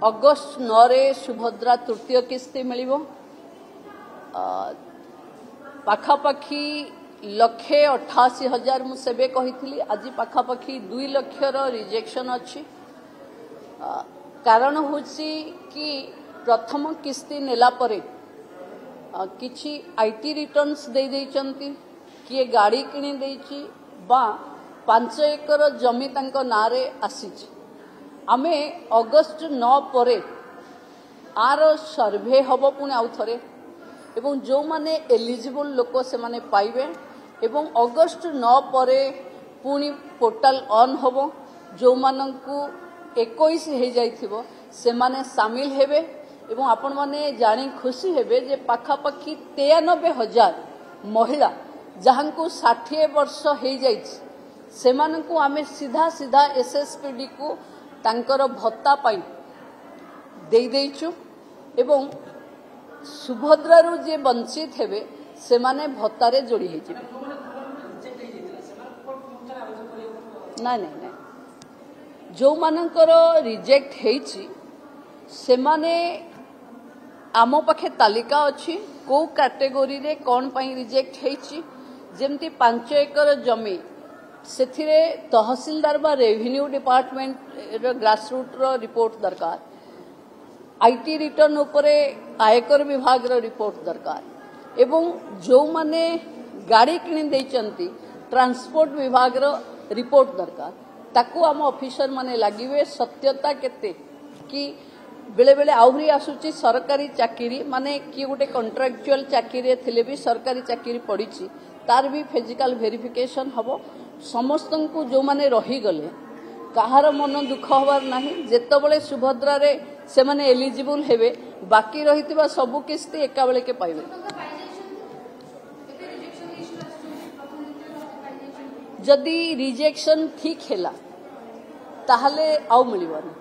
August 9 रे सुभद्रा तृतीय किस्ती मिलिबो पाखापाखी 1,88,000 मु सेबे कहिथिली आज पाखापाखी 2 लाख रिजेक्शन अच्छी कारण होची कि प्रथम किस्ती नेला परे किछि आईटी रिटर्न्स दे देइचंती किए गाड़ी किणी देइची बा 5 एकर जमी तांको नारे आसीची आमे अगस्ट 9 परे आर सर्वे हबो पुणी आउ थरे एवं जो माने एलिजिबल लोक से माने पाइबे एवं अगस्ट 9 परे पुणी पोर्टल ऑन हबो जो मानंकु 21 हे जाइथिबो से माने शामिल हेबे एवं आपण माने जानी खुशी हेबे जे पाखापाखी 93,000 महिला जहांकु 60 वर्ष हे जाइछि से मानंकु आमे सीधा सीधा एसएसपीडी को तांकर भत्ता पाई दे देइछु एवं सुभद्रारू जे वंचित हेबे से माने भत्तारे जोड़ी हे जिबे ना ना ना जो मानकर रिजेक्ट हेछि से माने आमो पाखे तालिका अछि को कैटेगरी रे कोन पई रिजेक्ट हेछि जेमती 5 एकर जमी सेथिरे तहसीलदार बा रेवेन्यू डिपार्टमेंट ग्रासरूट रो रिपोर्ट दरकार आईटी रिटर्न उपरे आयकर विभाग रो रिपोर्ट दरकार एवं जो माने गाड़ी किणी देइचंती ट्रांसपोर्ट विभाग रो रिपोर्ट दरकार ताकू आम ऑफिसर माने लागिवे सत्यता केते कि बेले बेले आउरी आसुची सरकारी चाकरी माने कि गोटे कॉन्ट्रैक्चुअल चाकरी थिले भी सरकारी चाकरी पड़ीची तार भी फिजिकल वेरिफिकेशन हबो समस्त को जो माने रही गले कहार मन दुख हबार नाही जेतबले सुभद्रा रे से माने एलिजिबल हेबे बाकी रहितबा सब किस्ती एका बेले के पाइबे जदि रिजेक्शन ठीक हैला ताहले आउ मिलिबनी